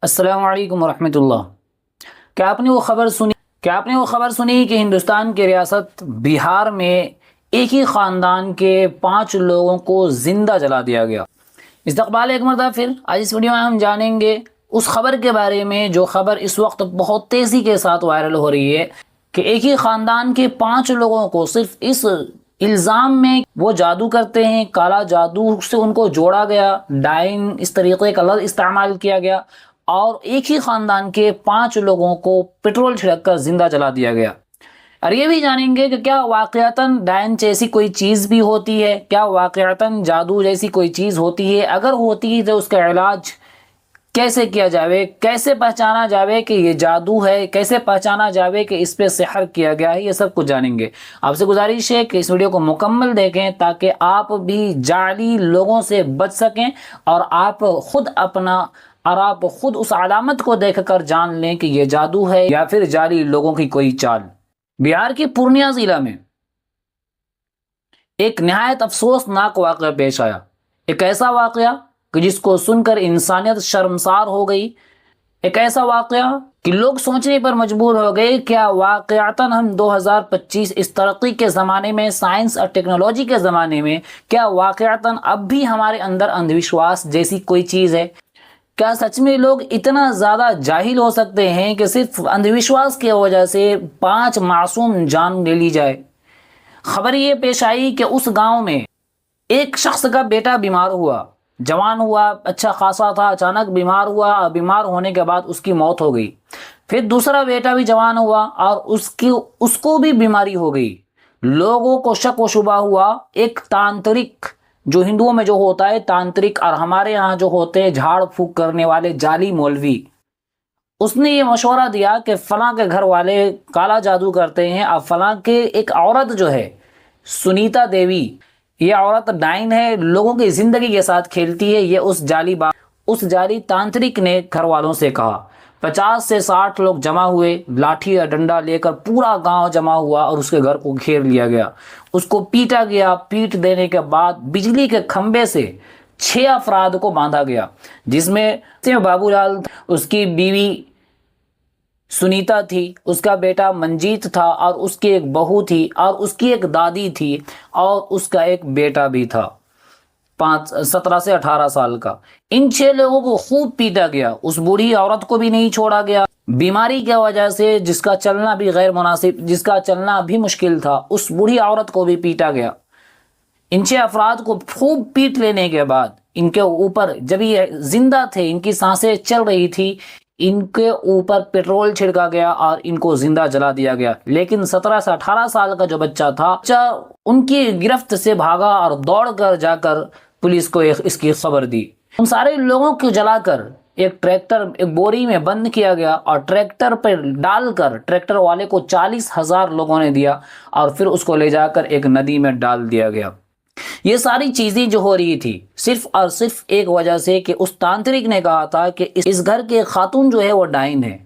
السلام علیکم ورحمۃ اللہ۔ کیا آپ نے وہ خبر سنی کہ ہندوستان کی ریاست بہار میں ایک ہی خاندان کے 5 لوگوں کو زندہ جلا دیا گیا؟ استقبال ایک مرتبہ پھر آج اس ویڈیو میں ہم جانیں گے اس خبر کے بارے میں جو خبر اس وقت بہت تیزی کے ساتھ وائرل ہو رہی ہے کہ ایک ہی خاندان کے 5 لوگوں کو صرف اس الزام میں وہ جادو کرتے ہیں، کالا جادو سے ان کو جوڑا گیا، ڈائن اس طریقے کا لفظ استعمال کیا گیا اور ایک ہی خاندان کے 5 لوگوں کو پیٹرول چھڑک کر زندہ جلا دیا گیا۔ اور یہ بھی جانیں گے کہ کیا واقعتاً ڈائن جیسی کوئی چیز بھی ہوتی ہے، کیا واقعتاً جادو جیسی کوئی چیز ہوتی ہے، اگر ہوتی ہے تو اس کا علاج کیسے کیا جاوے، کیسے پہچانا جاوے کہ یہ جادو ہے، کیسے پہچانا جاوے کہ اس پہ سحر کیا گیا ہے، یہ سب کچھ جانیں گے۔ آپ سے گزارش ہے کہ اس ویڈیو کو مکمل دیکھیں تاکہ آپ بھی جعلی لوگوں سے بچ سکیں اور آپ خود اس علامت کو دیکھ کر جان لیں کہ یہ جادو ہے یا پھر جعلی لوگوں کی کوئی چال۔ بہار کے پورنیہ ضلع میں ایک نہایت افسوسناک واقعہ پیش آیا، ایک ایسا واقعہ کہ جس کو سن کر انسانیت شرمسار ہو گئی، ایک ایسا واقعہ کہ لوگ سوچنے پر مجبور ہو گئے کیا واقعتاً ہم 2025 اس ترقی کے زمانے میں، سائنس اور ٹیکنالوجی کے زمانے میں، کیا واقعتاً اب بھی ہمارے اندر اندھ وشواس جیسی کوئی چیز ہے؟ کیا سچ میں لوگ اتنا زیادہ جاہل ہو سکتے ہیں کہ صرف اندھ وشواس کی وجہ سے 5 معصوم جان لے لی جائے؟ خبر یہ پیش آئی کہ اس گاؤں میں ایک شخص کا بیٹا بیمار ہوا، جوان ہوا، اچھا خاصا تھا، اچانک بیمار ہوا اور بیمار ہونے کے بعد اس کی موت ہو گئی۔ پھر دوسرا بیٹا بھی جوان ہوا اور اس کو بھی بیماری ہو گئی۔ لوگوں کو شک و شبہ ہوا، ایک تانترک جو ہندوؤں میں جو ہوتا ہے تانترک، اور ہمارے ہاں جو ہوتے ہیں جھاڑ پھونک کرنے والے جعلی مولوی، اس نے یہ مشورہ دیا کہ فلاں کے گھر والے کالا جادو کرتے ہیں اور فلاں کے ایک عورت جو ہے سنیتا دیوی، یہ عورت ڈائن ہے، لوگوں کی زندگی کے ساتھ کھیلتی ہے۔ یہ اس جعلی تانترک نے گھر والوں سے کہا۔ 50 سے 60 لوگ جمع ہوئے، لاٹھی اور ڈنڈا لے کر پورا گاؤں جمع ہوا اور اس کے گھر کو گھیر لیا گیا، اس کو پیٹا گیا۔ پیٹ دینے کے بعد بجلی کے کھمبے سے 6 افراد کو باندھا گیا، جس میں بابو لال، اس کی بیوی سنیتا تھی، اس کا بیٹا منجیت تھا اور اس کی ایک بہو تھی اور اس کی ایک دادی تھی اور اس کا ایک بیٹا بھی تھا 17 سے 18 سال کا۔ ان 6 لوگوں کو خوب پیٹا گیا، اس بوڑھی عورت کو بھی نہیں چھوڑا گیا، بیماری کی وجہ سے جس کا چلنا بھی غیر مناسب، جس کا چلنا بھی مشکل تھا، اس بوڑھی عورت کو بھی پیٹا گیا۔ ان 6 افراد کو خوب پیٹ لینے کے بعد ان کے اوپر، جب یہ زندہ تھے، ان کی سانسیں چل رہی تھی، ان کے اوپر پیٹرول چھڑکا گیا اور ان کو زندہ جلا دیا گیا۔ لیکن 17 سے 18 سال کا جو بچہ تھا، ان کی گرفت سے بھاگا اور دوڑ کر جا کر پولیس کو اس کی خبر دی۔ ان سارے لوگوں کو جلا کر ایک بوری میں بند کیا گیا اور ٹریکٹر پر ڈال کر، ٹریکٹر والے کو 40,000 لوگوں نے دیا اور پھر اس کو لے جا کر ایک ندی میں ڈال دیا گیا۔ یہ ساری چیزیں جو ہو رہی تھی صرف اور صرف ایک وجہ سے کہ اس تانترک نے کہا تھا کہ اس گھر کے خاتون جو ہے وہ ڈائن ہے۔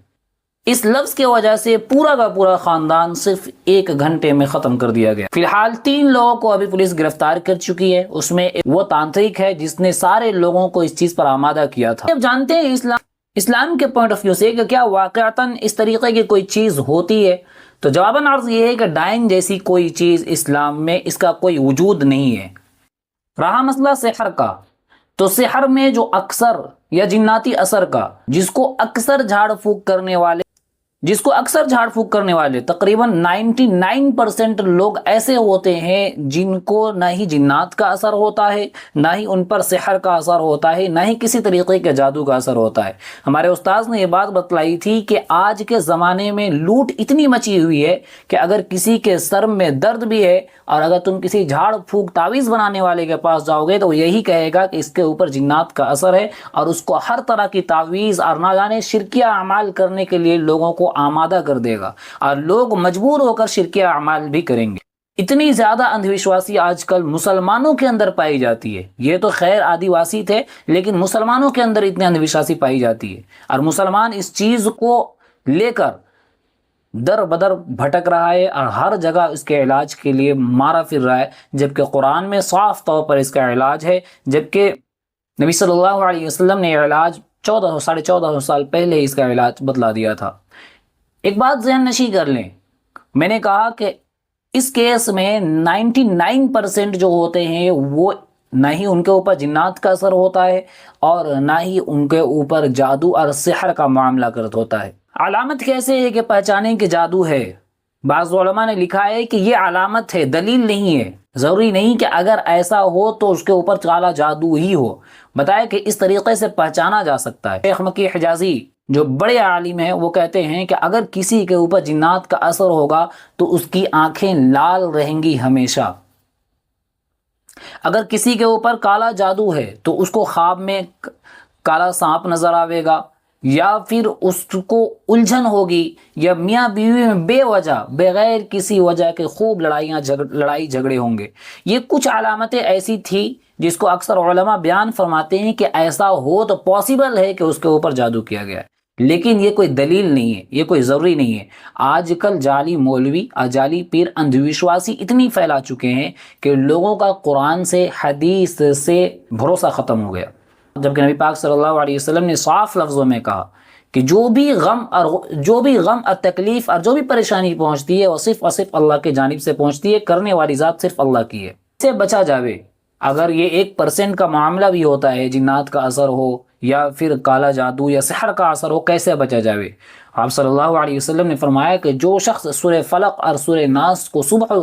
اس لفظ کی وجہ سے پورا کا پورا خاندان صرف 1 گھنٹے میں ختم کر دیا گیا۔ فی الحال 3 لوگوں کو ابھی پولیس گرفتار کر چکی ہے، اس میں وہ تانترک ہے جس نے سارے لوگوں کو اس چیز پر آمادہ کیا تھا۔ اب جانتے ہیں اسلام کے پوائنٹ آف ویو سے کہ کیا واقعتاً اس طریقے کی کوئی چیز ہوتی ہے؟ تو جواباً عرض یہ ہے کہ ڈائن جیسی کوئی چیز اسلام میں اس کا کوئی وجود نہیں ہے۔ رہا مسئلہ سحر کا، تو سحر میں جو اکثر یا جناتی اثر کا جس کو اکثر جھاڑ پھونک کرنے والے تقریباً 99% لوگ ایسے ہوتے ہیں جن کو نہ ہی جنات کا اثر ہوتا ہے، نہ ہی ان پر سحر کا اثر ہوتا ہے، نہ ہی کسی طریقے کے جادو کا اثر ہوتا ہے۔ ہمارے استاذ نے یہ بات بتلائی تھی کہ آج کے زمانے میں لوٹ اتنی مچی ہوئی ہے کہ اگر کسی کے سر میں درد بھی ہے اور اگر تم کسی جھاڑ پھونک تعویذ بنانے والے کے پاس جاؤ گے تو وہ یہی کہے گا کہ اس کے اوپر جنات کا اثر ہے، اور اس کو ہر طرح کی تعویذ اور نہ جانے شرکیہ اعمال کرنے کے لیے لوگوں کو آمادہ کر دے گا، اور لوگ مجبور ہو کر شرکیہ اعمال بھی کریں گے۔ اتنی زیادہ اندھ وشواسی آج کل مسلمانوں کے اندر پائی جاتی ہے۔ یہ تو خیر آدیواسی تھے، لیکن مسلمانوں کے اندر اتنی اندھ وشواسی پائی جاتی ہے، اور مسلمان اس چیز کو لے کر در بدر بھٹک رہا ہے اور ہر جگہ اس کے علاج کے لیے مارا پھر رہا ہے، جبکہ قرآن میں صاف طور پر اس کا علاج ہے، جبکہ نبی صلی اللہ علیہ وسلم نے علاج 1400 سال پہلے اس کا علاج بتلا دیا تھا۔ ایک بات ذہن نشی کر لیں، میں نے کہا کہ اس کیس میں 99% جو ہوتے ہیں وہ نہ ہی ان کے اوپر جنات کا اثر ہوتا ہے اور نہ ہی ان کے اوپر جادو اور سحر کا معاملہ کرت ہوتا ہے۔ علامت کیسے ہے کہ پہچانے کہ جادو ہے؟ بعض علماء نے لکھا ہے کہ یہ علامت ہے، دلیل نہیں ہے۔ ضروری نہیں کہ اگر ایسا ہو تو اس کے اوپر کالا جادو ہی ہو، بتایا کہ اس طریقے سے پہچانا جا سکتا ہے۔ شیخ مکی حجازی جو بڑے عالم ہیں وہ کہتے ہیں کہ اگر کسی کے اوپر جنات کا اثر ہوگا تو اس کی آنکھیں لال رہیں گی ہمیشہ۔ اگر کسی کے اوپر کالا جادو ہے تو اس کو خواب میں کالا سانپ نظر آئے گا، یا پھر اس کو الجھن ہوگی، یا میاں بیوی میں بے وجہ بغیر کسی وجہ کے خوب لڑائی جھگڑے ہوں گے۔ یہ کچھ علامتیں ایسی تھی جس کو اکثر علماء بیان فرماتے ہیں کہ ایسا ہو تو پاسبل ہے کہ اس کے اوپر جادو کیا گیا ہے، لیکن یہ کوئی دلیل نہیں ہے، یہ کوئی ضروری نہیں ہے۔ آج کل جعلی مولوی اور جعلی پیر اندھ وشواسی اتنی پھیلا چکے ہیں کہ لوگوں کا قرآن سے حدیث سے بھروسہ ختم ہو گیا، جبکہ نبی پاک صلی اللہ علیہ وسلم نے صاف لفظوں میں کہا کہ جو بھی غم اور تکلیف اور جو بھی پریشانی پہنچتی ہے وہ صرف اور صرف اللہ کی جانب سے پہنچتی ہے، کرنے والی ذات صرف اللہ کی ہے، اس سے بچا جاوے۔ اگر یہ 1% کا معاملہ بھی ہوتا ہے، جنات کا اثر ہو یا پھر کالا جادو یا سحر کا اثر ہو، کیسے بچا جاوے؟ آپ صلی اللہ علیہ وسلم نے فرمایا کہ جو شخص سورہ فلق اور سورہ ناس کو صبح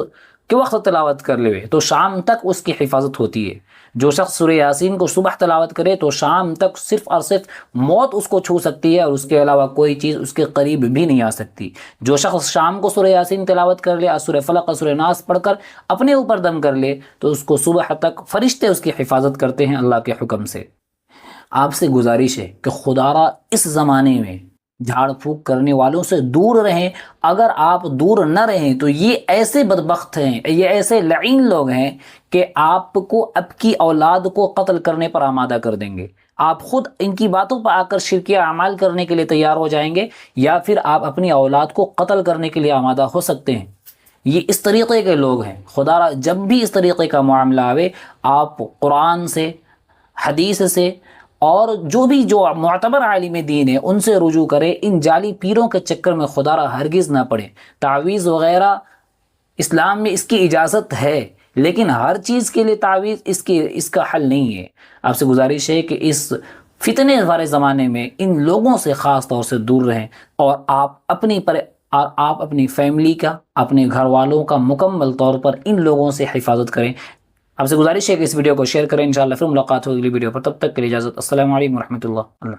کے وقت تلاوت کر لے تو شام تک اس کی حفاظت ہوتی ہے۔ جو شخص سورہ یاسین کو صبح تلاوت کرے تو شام تک صرف اور صرف موت اس کو چھو سکتی ہے اور اس کے علاوہ کوئی چیز اس کے قریب بھی نہیں آ سکتی۔ جو شخص شام کو سورہ یاسین تلاوت کر لے اور سورہ فلق اور سورہ ناس پڑھ کر اپنے اوپر دم کر لے تو اس کو صبح تک فرشتے اس کی حفاظت کرتے ہیں اللہ کے حکم سے۔ آپ سے گزارش ہے کہ خدارا اس زمانے میں جھاڑ پھونک کرنے والوں سے دور رہیں۔ اگر آپ دور نہ رہیں تو یہ ایسے بدبخت ہیں، یہ ایسے لعین لوگ ہیں کہ آپ کو اب کی اولاد کو قتل کرنے پر آمادہ کر دیں گے۔ آپ خود ان کی باتوں پر آ کر شرکیہ اعمال کرنے کے لیے تیار ہو جائیں گے، یا پھر آپ اپنی اولاد کو قتل کرنے کے لیے آمادہ ہو سکتے ہیں۔ یہ اس طریقے کے لوگ ہیں۔ خدا را جب بھی اس طریقے کا معاملہ آوے، آپ قرآن سے، حدیث سے اور جو معتبر عالم دین ہے ان سے رجوع کرے۔ ان جعلی پیروں کے چکر میں خدا را ہرگز نہ پڑے۔ تعویذ وغیرہ اسلام میں اس کی اجازت ہے، لیکن ہر چیز کے لیے تعویذ اس کا حل نہیں ہے۔ آپ سے گزارش ہے کہ اس فتنے والے زمانے میں ان لوگوں سے خاص طور سے دور رہیں، اور آپ اپنی فیملی کا، اپنے گھر والوں کا مکمل طور پر ان لوگوں سے حفاظت کریں۔ آپ سے گزارش ہے کہ اس ویڈیو کو شیئر کریں۔ انشاءاللہ پھر ملاقات ہوگی اگلی ویڈیو پر، تب تک کے لیے اجازت۔ السلام علیکم ورحمۃ اللہ۔